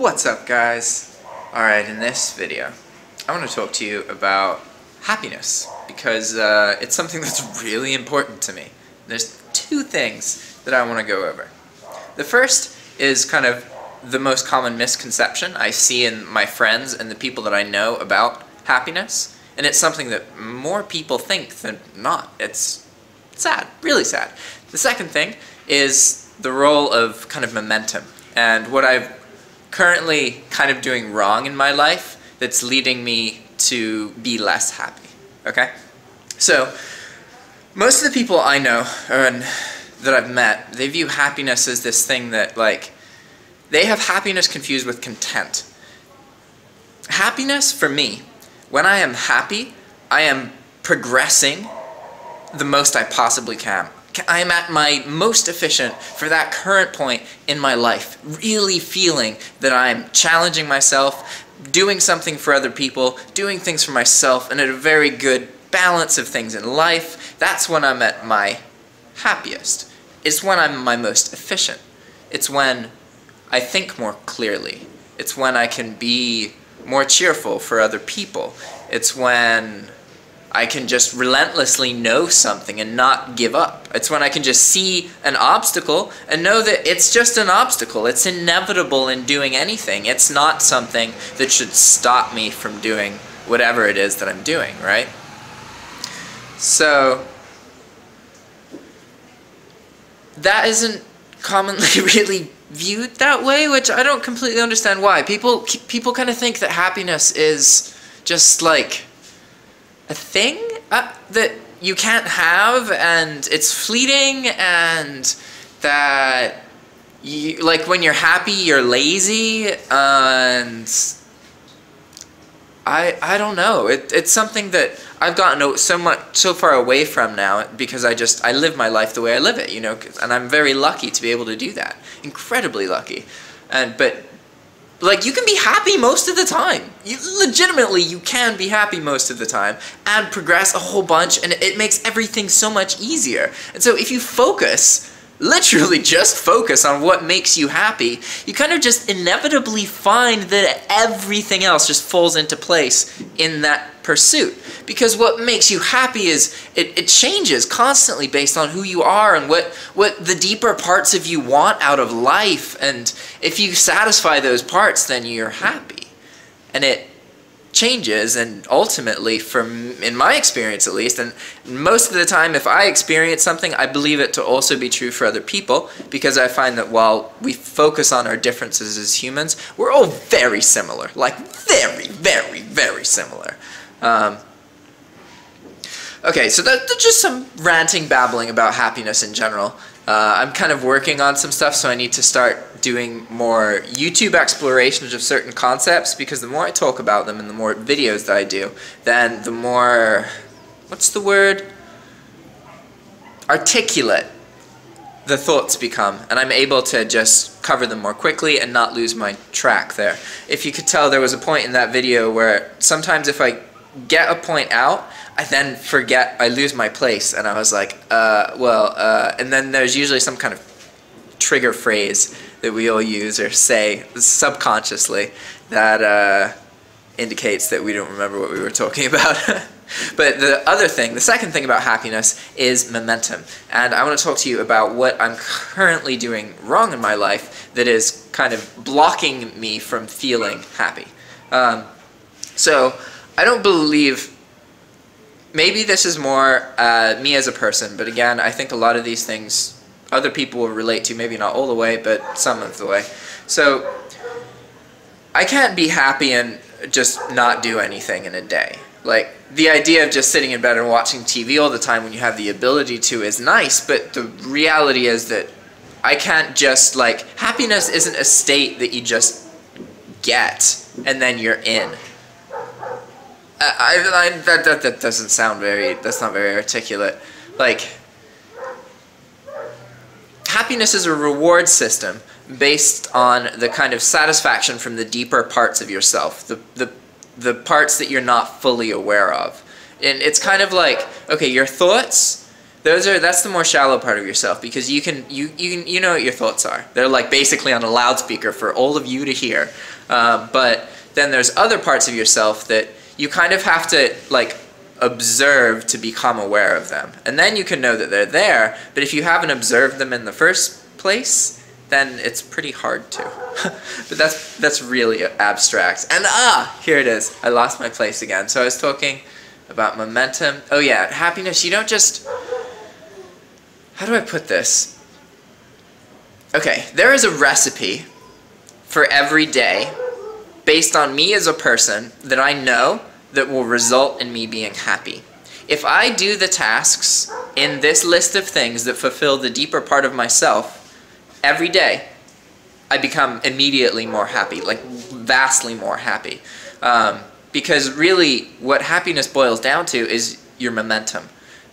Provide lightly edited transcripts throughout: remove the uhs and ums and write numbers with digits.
What's up, guys? Alright, in this video I want to talk to you about happiness because it's something that's really important to me. There's two things that I want to go over. The first is kind of the most common misconception I see in my friends and the people that I know about happiness, and it's something that more people think than not. It's sad, really sad. The second thing is the role of kind of momentum and what I'm currently kind of doing wrong in my life that's leading me to be less happy, okay? So, most of the people I know and that I've met, they view happiness as this thing that, like, they have happiness confused with content. Happiness, for me, when I am happy, I am progressing the most I possibly can. I am at my most efficient for that current point in my life, really feeling that I'm challenging myself, doing something for other people, doing things for myself, and at a very good balance of things in life. That's when I'm at my happiest. It's when I'm my most efficient. It's when I think more clearly. It's when I can be more cheerful for other people. It's when I can just relentlessly know something and not give up. It's when I can just see an obstacle and know that it's just an obstacle. It's inevitable in doing anything. It's not something that should stop me from doing whatever it is that I'm doing, right? So, that isn't commonly really viewed that way, which I don't completely understand why. People kind of think that happiness is just like a thing that you can't have, and it's fleeting, and that you, like, when you're happy you're lazy, and I don't know. It's something that I've gotten so far away from now because I live my life the way I live it, you know, and I'm very lucky to be able to do that. Incredibly lucky. But like, you can be happy most of the time. Legitimately, you can be happy most of the time and progress a whole bunch, and it makes everything so much easier. And so if you focus, literally just focus on what makes you happy, you kind of just inevitably find that everything else just falls into place in that pursuit. Because what makes you happy is, it changes constantly based on who you are and what the deeper parts of you want out of life. And if you satisfy those parts, then you're happy. And it changes, and ultimately, in my experience at least, and most of the time if I experience something, I believe it to also be true for other people, because I find that while we focus on our differences as humans, we're all very similar, like very, very, very similar. Okay, so that's just some ranting, babbling about happiness in general. I'm kind of working on some stuff, so I need to start doing more YouTube explorations of certain concepts, because the more I talk about them and the more videos that I do, then the more, what's the word? Articulate the thoughts become, and I'm able to just cover them more quickly and not lose my track there. If you could tell, there was a point in that video where sometimes if I get a point out, I then forget, I lose my place, and I was like, and then there's usually some kind of trigger phrase that we all use or say subconsciously that indicates that we don't remember what we were talking about. But the second thing about happiness is momentum. And I want to talk to you about what I'm currently doing wrong in my life that is kind of blocking me from feeling happy. So, I don't believe, maybe this is more me as a person, but again, I think a lot of these things other people will relate to, maybe not all the way, but some of the way. So, I can't be happy and just not do anything in a day. Like, the idea of just sitting in bed and watching TV all the time when you have the ability to is nice, but the reality is that I can't just, like, happiness isn't a state that you just get and then you're in. That doesn't sound very, that's not very articulate. Like, happiness is a reward system based on the kind of satisfaction from the deeper parts of yourself, the parts that you're not fully aware of. And it's kind of like, okay, your thoughts That's the more shallow part of yourself, because you know what your thoughts are. They're like basically on a loudspeaker for all of you to hear. But then there's other parts of yourself that you kind of have to like observe to become aware of them. And then you can know that they're there, but if you haven't observed them in the first place, then it's pretty hard to. But that's really abstract. And here it is. I lost my place again. So I was talking about momentum. Oh yeah, happiness. You don't just... How do I put this? Okay, there is a recipe for every day based on me as a person that I know that will result in me being happy. If I do the tasks in this list of things that fulfill the deeper part of myself every day, I become immediately more happy, like vastly more happy. Because really what happiness boils down to is your momentum.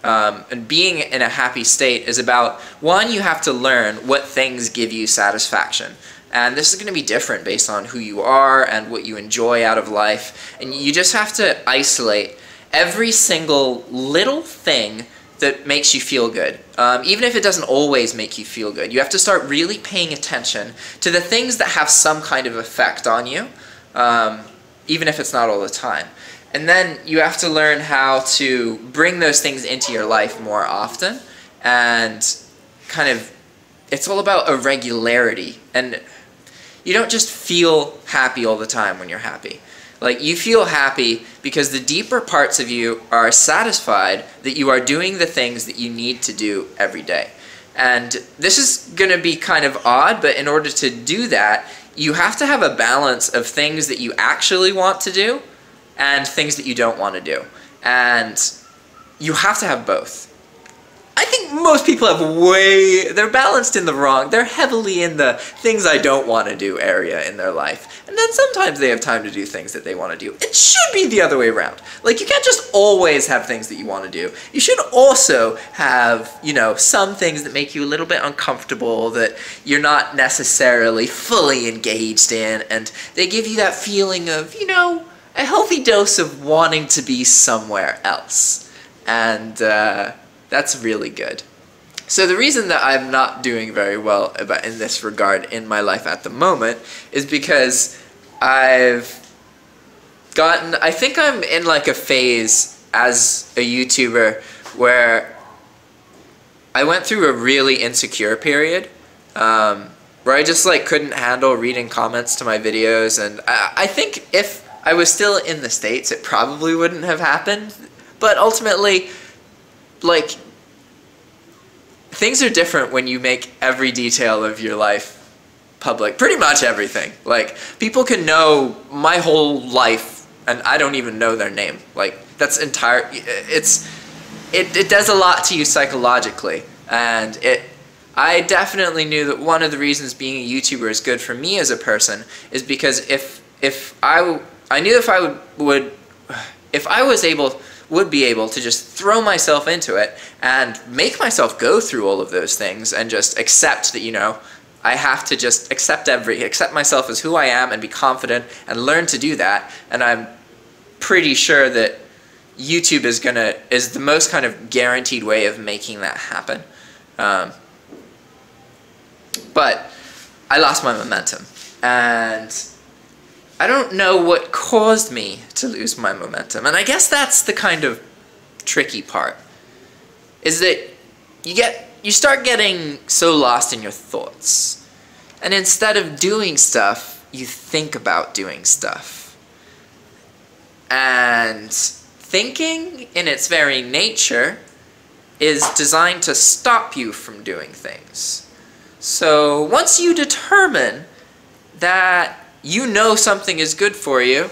And being in a happy state is about, one, you have to learn what things give you satisfaction. And this is going to be different based on who you are and what you enjoy out of life. And you just have to isolate every single little thing that makes you feel good. Even if it doesn't always make you feel good, you have to start really paying attention to the things that have some kind of effect on you, even if it's not all the time. And then you have to learn how to bring those things into your life more often, and kind of, it's all about a regularity. And you don't just feel happy all the time when you're happy. Like, you feel happy because the deeper parts of you are satisfied that you are doing the things that you need to do every day. And this is going to be kind of odd, but in order to do that, you have to have a balance of things that you actually want to do and things that you don't want to do. And you have to have both. I think most people have they're balanced in the wrong, they're heavily in the things I don't want to do area in their life. And then sometimes they have time to do things that they want to do. It should be the other way around. Like, you can't just always have things that you want to do. You should also have, you know, some things that make you a little bit uncomfortable, that you're not necessarily fully engaged in, and they give you that feeling of, you know, a healthy dose of wanting to be somewhere else. And that's really good. So the reason that I'm not doing very well in this regard in my life at the moment is because I think I'm in like a phase as a YouTuber where I went through a really insecure period, where I just like couldn't handle reading comments to my videos. And I think if I was still in the States, it probably wouldn't have happened. But ultimately, like, things are different when you make every detail of your life public. Pretty much everything. Like, people can know my whole life and I don't even know their name. Like, that's it does a lot to you psychologically. And I definitely knew that one of the reasons being a YouTuber is good for me as a person is because I knew if I would be able to just throw myself into it and make myself go through all of those things and just accept that, you know, I have to just accept myself as who I am and be confident and learn to do that. And I'm pretty sure that YouTube is the most kind of guaranteed way of making that happen. But I lost my momentum, and I don't know what caused me to lose my momentum. And I guess that's the kind of tricky part, is that you start getting so lost in your thoughts. And instead of doing stuff, you think about doing stuff. And thinking, in its very nature, is designed to stop you from doing things. So once you determine that you know something is good for you,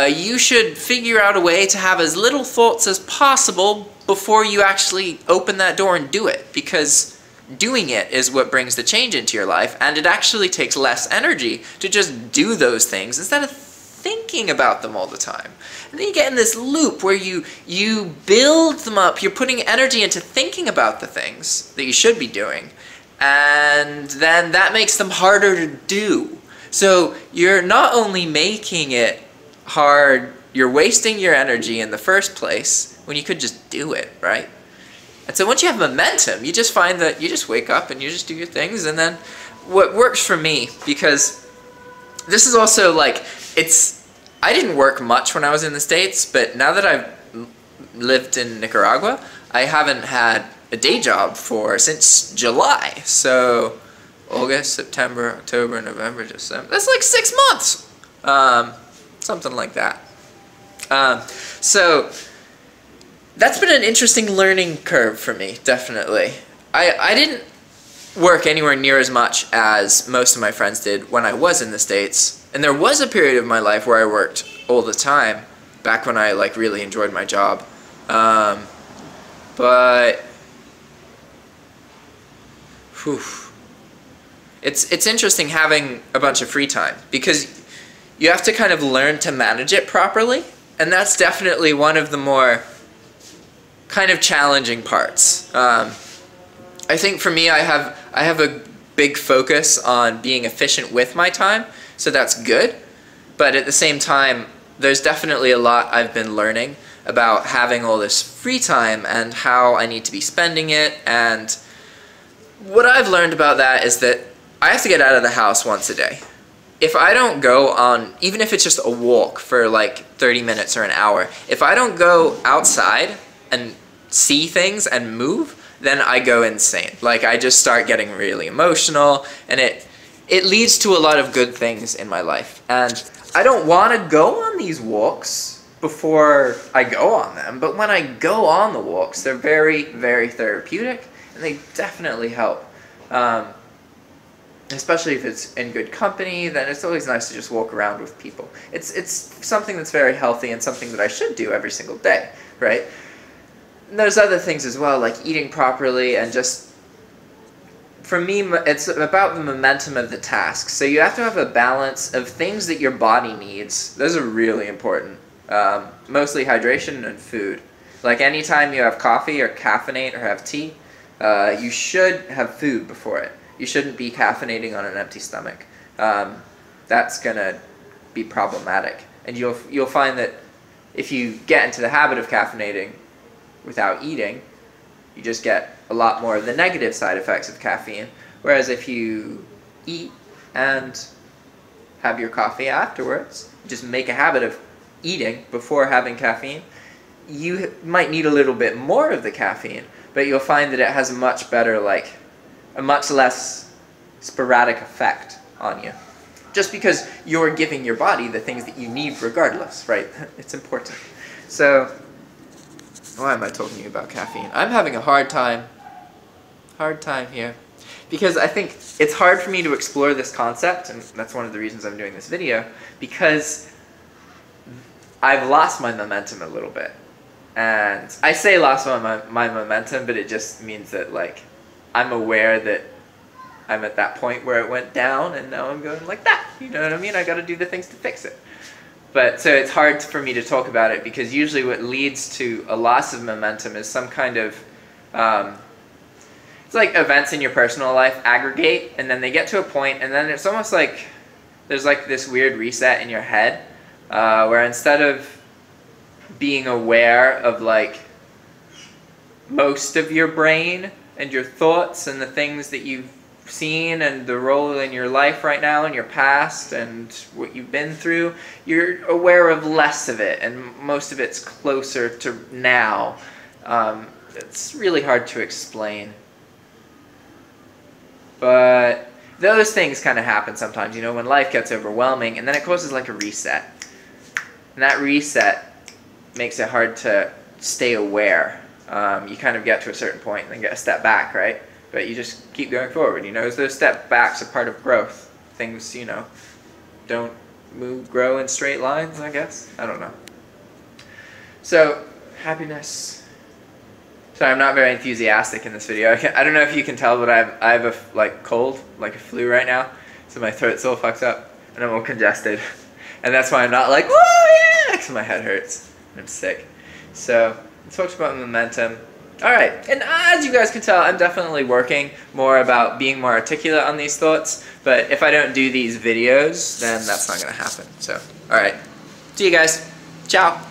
you should figure out a way to have as little thoughts as possible before you actually open that door and do it, because doing it is what brings the change into your life, and it actually takes less energy to just do those things instead of thinking about them all the time. And then you get in this loop where you build them up, you're putting energy into thinking about the things that you should be doing, and then that makes them harder to do. So you're not only making it hard, you're wasting your energy in the first place when you could just do it, right? And so once you have momentum, you just find that you just wake up and you just do your things. And then what works for me, because this is also like, I didn't work much when I was in the States, but now that I've lived in Nicaragua, I haven't had a day job since July. So August, September, October, November, December. That's like 6 months. Something like that. So that's been an interesting learning curve for me, definitely. I didn't work anywhere near as much as most of my friends did when I was in the States. And there was a period of my life where I worked all the time, back when I like really enjoyed my job. But whew, it's interesting having a bunch of free time, because you have to kind of learn to manage it properly, and that's definitely one of the more kind of challenging parts. I think for me, I have a big focus on being efficient with my time, so that's good. But at the same time, there's definitely a lot I've been learning about having all this free time and how I need to be spending it. And what I've learned about that is that I have to get out of the house once a day. If I don't go on, even if it's just a walk for like 30 minutes or an hour, if I don't go outside and see things and move, then I go insane. Like, I just start getting really emotional, and it leads to a lot of good things in my life. And I don't want to go on these walks before I go on them, but when I go on the walks, they're very, very therapeutic, and they definitely help. Especially if it's in good company, then it's always nice to just walk around with people. It's something that's very healthy and something that I should do every single day, right? And there's other things as well, like eating properly, and just, for me, it's about the momentum of the task. So you have to have a balance of things that your body needs. Those are really important. Mostly hydration and food. Like anytime you have coffee or caffeinate or have tea, you should have food before it. You shouldn't be caffeinating on an empty stomach. That's gonna be problematic. And you'll find that if you get into the habit of caffeinating without eating, you just get a lot more of the negative side effects of caffeine. Whereas if you eat and have your coffee afterwards, just make a habit of eating before having caffeine, you might need a little bit more of the caffeine, but you'll find that it has a much better, like, a much less sporadic effect on you. Just because you're giving your body the things that you need regardless, right? It's important. So, why am I talking to you about caffeine? I'm having a hard time here. Because I think it's hard for me to explore this concept, and that's one of the reasons I'm doing this video, because I've lost my momentum a little bit. And I say lost my momentum, but it just means that, like, I'm aware that I'm at that point where it went down, and now I'm going like that. You know what I mean? I got to do the things to fix it. But so it's hard for me to talk about it, because usually what leads to a loss of momentum is some kind of, it's like events in your personal life aggregate, and then they get to a point, and then it's almost like there's like this weird reset in your head, where instead of being aware of like most of your brain and your thoughts and the things that you've seen and the role in your life right now and your past and what you've been through, you're aware of less of it, and most of it's closer to now. It's really hard to explain. But those things kind of happen sometimes, you know, when life gets overwhelming, and then it causes like a reset. And that reset makes it hard to stay aware. You kind of get to a certain point and then get a step back, right? But you just keep going forward, you know. Those step backs are part of growth. Things, you know, don't grow in straight lines, I guess. I don't know. So, happiness. Sorry, I'm not very enthusiastic in this video. I don't know if you can tell, but I have a like cold, like a flu right now. So my throat's all fucked up and I'm all congested. And that's why I'm not like, whoa, yeah, because my head hurts and I'm sick. So, let's talk about momentum. Alright, and as you guys can tell, I'm definitely working more about being more articulate on these thoughts, but if I don't do these videos, then that's not going to happen. So, alright. See you guys. Ciao.